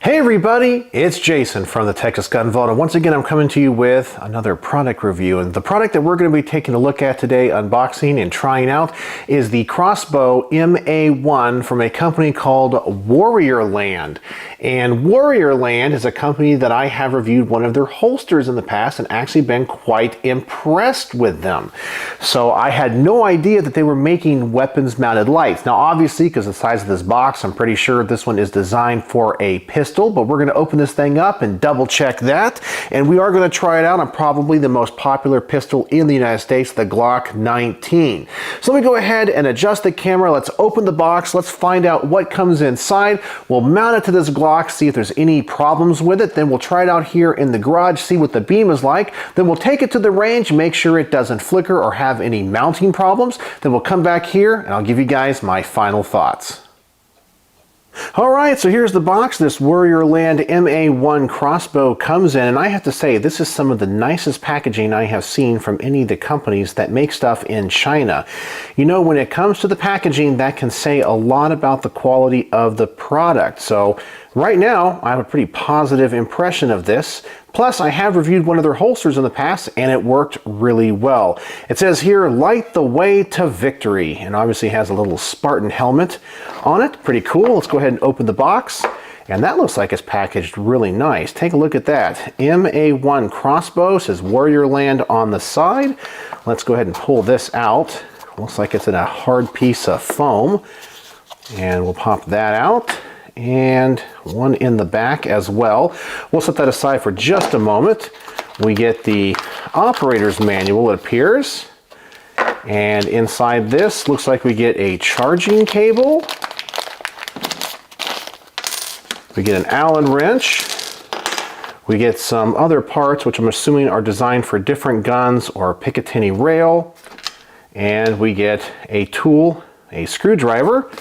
Hey everybody, it's Jason from the Texas Gun Vault, and once again I'm coming to you with another product review. And the product that we're going to be taking a look at today, unboxing and trying out, is the Crossbow MA1 from a company called Warriorland. And Warriorland is a company that I have reviewed one of their holsters in the past and actually been quite impressed with them. So I had no idea that they were making weapons mounted lights. Now obviously, because of the size of this box, I'm pretty sure this one is designed for a pistol, but we're going to open this thing up and double check that. And we are going to try it out on probably the most popular pistol in the United States, the Glock 19. So let me go ahead and adjust the camera. Let's open the box. Let's find out what comes inside. We'll mount it to this Glock, see if there's any problems with it. Then we'll try it out here in the garage, see what the beam is like. Then we'll take it to the range, make sure it doesn't flicker or have any mounting problems. Then we'll come back here and I'll give you guys my final thoughts. Alright, so here's the box. This Warriorland MA1 crossbow comes in, and I have to say this is some of the nicest packaging I have seen from any of the companies that make stuff in China. You know, when it comes to the packaging, that can say a lot about the quality of the product. So right now I have a pretty positive impression of this. Plus, I have reviewed one of their holsters in the past and it worked really well. It says here, light the way to victory, and obviously has a little Spartan helmet on it. Pretty cool. Let's go ahead and open the box. And that looks like it's packaged really nice. Take a look at that. MA1 crossbow, says Warriorland on the side. Let's go ahead and pull this out. Looks like it's in a hard piece of foam. And we'll pop that out. And one in the back as well. We'll set that aside for just a moment. We get the operator's manual, it appears. And inside this, looks like we get a charging cable. We get an Allen wrench. We get some other parts, which I'm assuming are designed for different guns or Picatinny rail. And we get a tool, a screwdriver.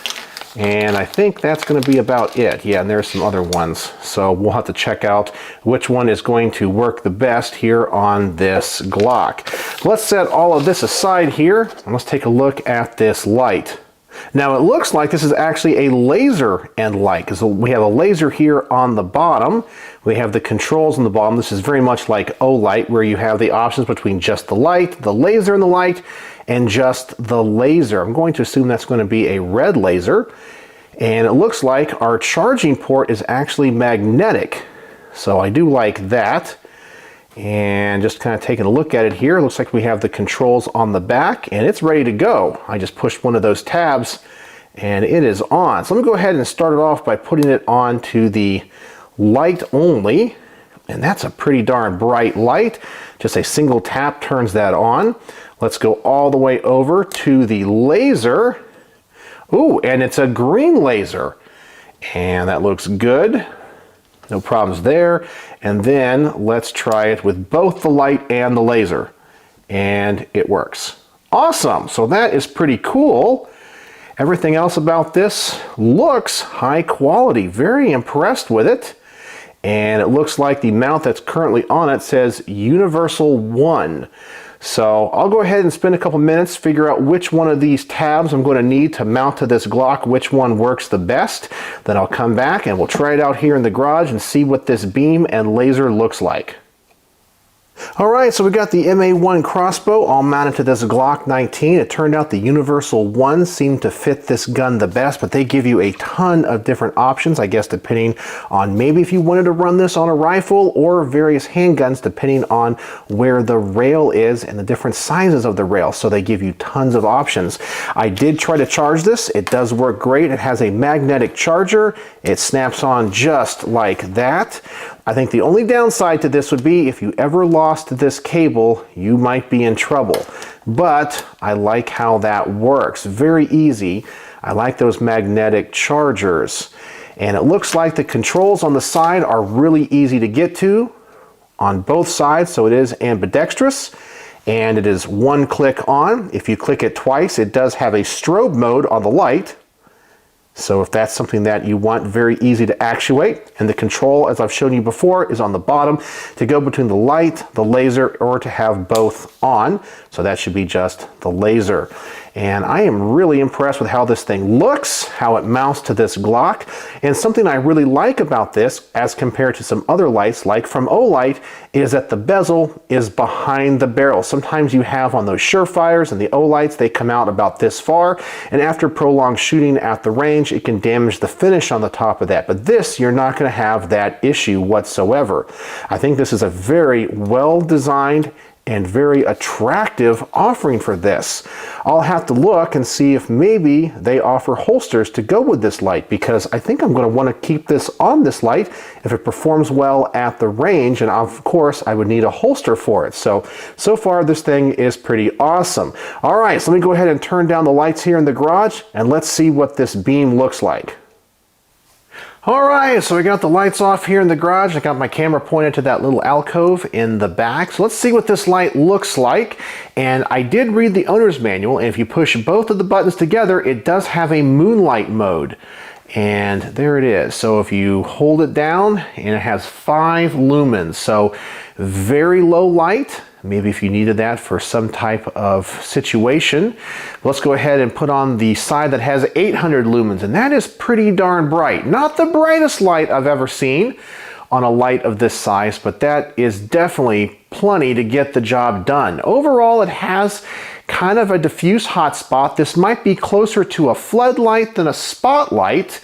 And I think that's going to be about it. Yeah, and there's some other ones. So we'll have to check out which one is going to work the best here on this Glock. Let's set all of this aside here, and let's take a look at this light. Now it looks like this is actually a laser end light, because we have a laser here on the bottom. We have the controls on the bottom. This is very much like Olight, where you have the options between just the light, the laser and the light, and just the laser. I'm going to assume that's going to be a red laser. And it looks like our charging port is actually magnetic. So I do like that. And just kind of taking a look at it here, it looks like we have the controls on the back and it's ready to go. I just pushed one of those tabs and it is on. So let me go ahead and start it off by putting it on to the light only. And that's a pretty darn bright light. Just a single tap turns that on. Let's go all the way over to the laser. Ooh, and it's a green laser. And that looks good. No problems there. And then let's try it with both the light and the laser. And it works. Awesome. So that is pretty cool. Everything else about this looks high quality. Very impressed with it. And it looks like the mount that's currently on it says Universal 1. So I'll go ahead and spend a couple minutes, figure out which one of these tabs I'm going to need to mount to this Glock, which one works the best. Then I'll come back and we'll try it out here in the garage and see what this beam and laser looks like. Alright, so we got the MA1 crossbow all mounted to this Glock 19. It turned out the Universal 1 seemed to fit this gun the best, but they give you a ton of different options, I guess, depending on maybe if you wanted to run this on a rifle or various handguns, depending on where the rail is and the different sizes of the rail. So they give you tons of options. I did try to charge this. It does work great. It has a magnetic charger. It snaps on just like that. I think the only downside to this would be if you ever lost this cable, you might be in trouble. But I like how that works. Very easy. I like those magnetic chargers. And it looks like the controls on the side are really easy to get to on both sides, so it is ambidextrous. And it is one click on. If you click it twice, it does have a strobe mode on the light. So if that's something that you want, very easy to actuate. And the control, as I've shown you before, is on the bottom to go between the light, the laser, or to have both on. So that should be just the laser. And I am really impressed with how this thing looks, how it mounts to this Glock. And something I really like about this, as compared to some other lights, like from Olight, is that the bezel is behind the barrel. Sometimes you have on those Surefires and the Olights, they come out about this far, and after prolonged shooting at the range, it can damage the finish on the top of that. But this, you're not going to have that issue whatsoever. I think this is a very well designed and very attractive offering for this. I'll have to look and see if maybe they offer holsters to go with this light, because I think I'm going to want to keep this on this light if it performs well at the range, and of course I would need a holster for it. So far this thing is pretty awesome. All right, so let me go ahead and turn down the lights here in the garage and let's see what this beam looks like. Alright, so we got the lights off here in the garage. I got my camera pointed to that little alcove in the back. So let's see what this light looks like. And I did read the owner's manual, and if you push both of the buttons together, it does have a moonlight mode. And there it is. So if you hold it down, and it has 5 lumens. So very low light. Maybe if you needed that for some type of situation. Let's go ahead and put on the side that has 800 lumens, and that is pretty darn bright. Not the brightest light I've ever seen on a light of this size, but that is definitely plenty to get the job done. Overall, it has kind of a diffuse hot spot. This might be closer to a floodlight than a spotlight,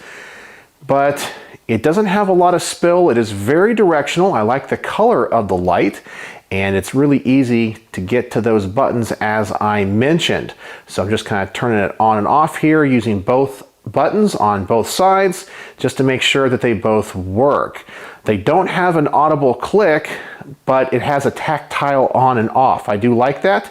but it doesn't have a lot of spill. It is very directional. I like the color of the light, and it's really easy to get to those buttons as I mentioned. So I'm just kind of turning it on and off here using both buttons on both sides just to make sure that they both work. They don't have an audible click, but it has a tactile on and off. I do like that.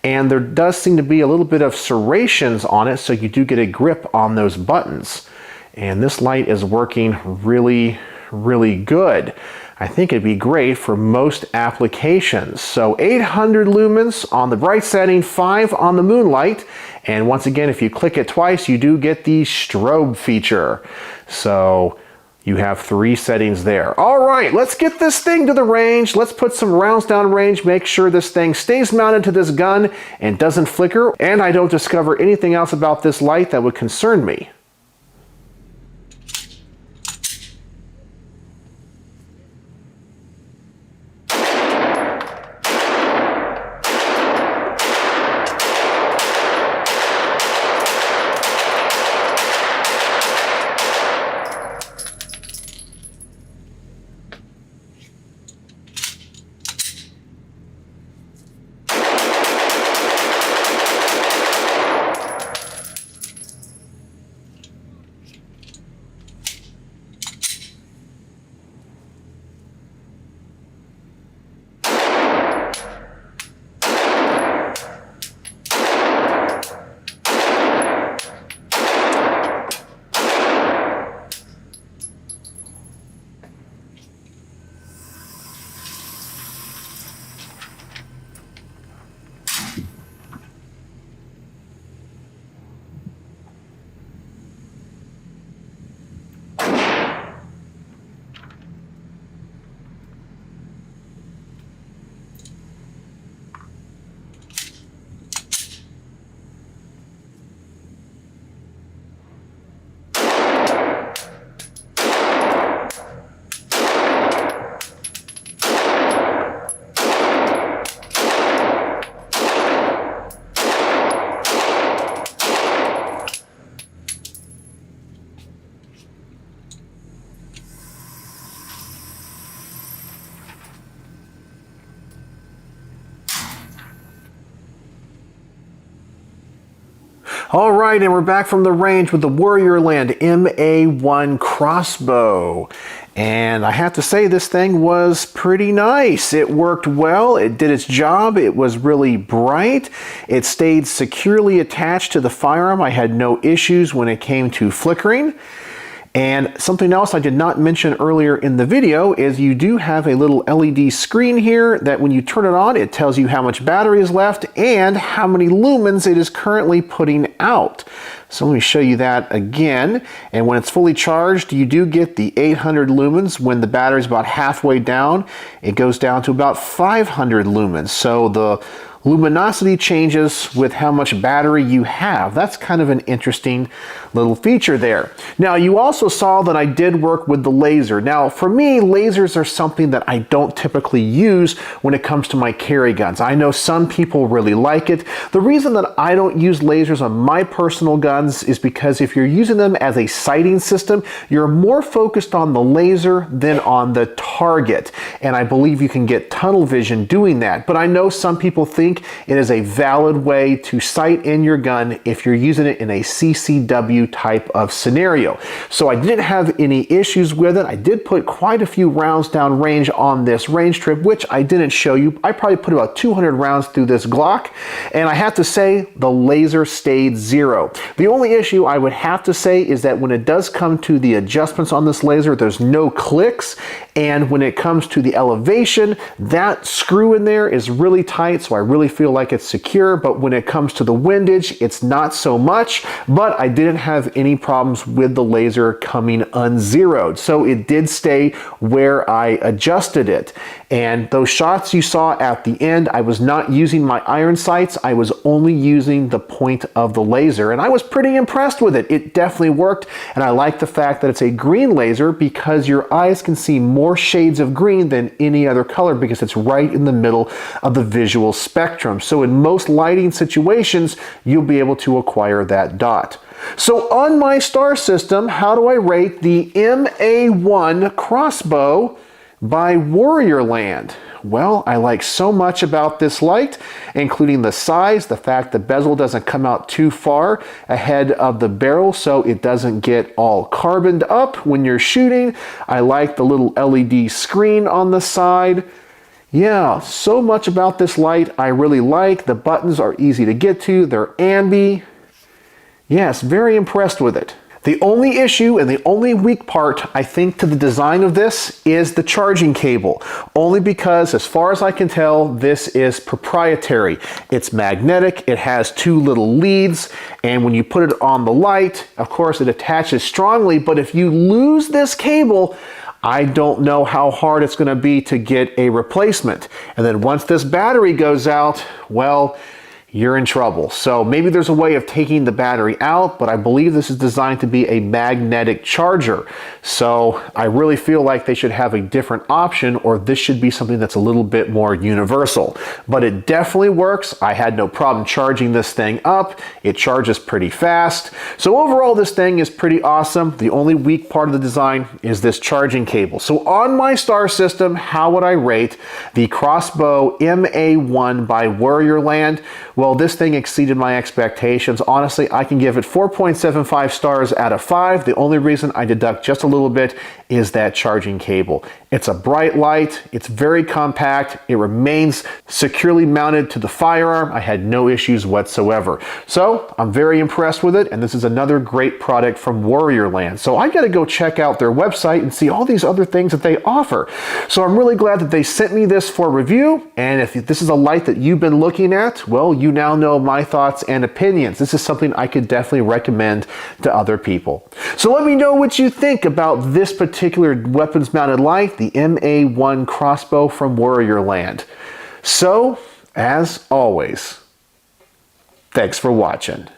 And there does seem to be a little bit of serrations on it, so you do get a grip on those buttons. And this light is working really, really good. I think it'd be great for most applications. So 800 lumens on the bright setting, 5 on the moonlight. And once again, if you click it twice, you do get the strobe feature. So you have 3 settings there. All right, let's get this thing to the range. Let's put some rounds down range, make sure this thing stays mounted to this gun and doesn't flicker, and I don't discover anything else about this light that would concern me. All right, and we're back from the range with the Warriorland MA1 crossbow. And I have to say, this thing was pretty nice. It worked well, it did its job, it was really bright, it stayed securely attached to the firearm. I had no issues when it came to flickering. And something else I did not mention earlier in the video is you do have a little LED screen here that when you turn it on, it tells you how much battery is left and how many lumens it is currently putting out. So let me show you that again. And when it's fully charged, you do get the 800 lumens. When the battery's about halfway down, it goes down to about 500 lumens. So the luminosity changes with how much battery you have. That's kind of an interesting little feature there. Now, you also saw that I did work with the laser. Now, for me, lasers are something that I don't typically use when it comes to my carry guns. I know some people really like it. The reason that I don't use lasers on my personal guns is because if you're using them as a sighting system, you're more focused on the laser than on the target. And I believe you can get tunnel vision doing that. But I know some people think it is a valid way to sight in your gun if you're using it in a CCW type of scenario. So I didn't have any issues with it. I did put quite a few rounds down range on this range trip, which I didn't show you. I probably put about 200 rounds through this Glock, and I have to say the laser stayed 0. The only issue I would have to say is that when it does come to the adjustments on this laser, there's no clicks, and when it comes to the elevation, that screw in there is really tight, so I really feel like it's secure. But when it comes to the windage, it's not so much. But I didn't have any problems with the laser coming unzeroed, so it did stay where I adjusted it. And those shots you saw at the end, I was not using my iron sights. I was only using the point of the laser, and I was pretty impressed with it. It definitely worked, and I like the fact that it's a green laser because your eyes can see more shades of green than any other color because it's right in the middle of the visual spectrum. So in most lighting situations, you'll be able to acquire that dot. So on my star system, how do I rate the MA1 crossbow by Warriorland? Well, I like so much about this light, including the size, the fact the bezel doesn't come out too far ahead of the barrel so it doesn't get all carboned up when you're shooting. I like the little LED screen on the side. Yeah, so much about this light I really like. The buttons are easy to get to. They're ambi. Yes, very impressed with it. The only issue and the only weak part, I think, to the design of this is the charging cable. Only because, as far as I can tell, this is proprietary. It's magnetic, it has 2 little leads, and when you put it on the light, of course, it attaches strongly, but if you lose this cable, I don't know how hard it's going to be to get a replacement. And then once this battery goes out, well, you're in trouble. So maybe there's a way of taking the battery out, but I believe this is designed to be a magnetic charger. So I really feel like they should have a different option, or this should be something that's a little bit more universal. But it definitely works. I had no problem charging this thing up. It charges pretty fast. So overall, this thing is pretty awesome. The only weak part of the design is this charging cable. So on my star system, how would I rate the Crossbow MA1 by Warriorland? Well, this thing exceeded my expectations. Honestly, I can give it 4.75 stars out of 5. The only reason I deduct just a little bit is that charging cable. It's a bright light, it's very compact, it remains securely mounted to the firearm. I had no issues whatsoever. So I'm very impressed with it, and this is another great product from Warriorland. So I gotta go check out their website and see all these other things that they offer. So I'm really glad that they sent me this for review, and if this is a light that you've been looking at, well, you now know my thoughts and opinions. This is something I could definitely recommend to other people. So let me know what you think about this particular weapons mounted light, the MA1 crossbow from Warriorland. So, as always, thanks for watching.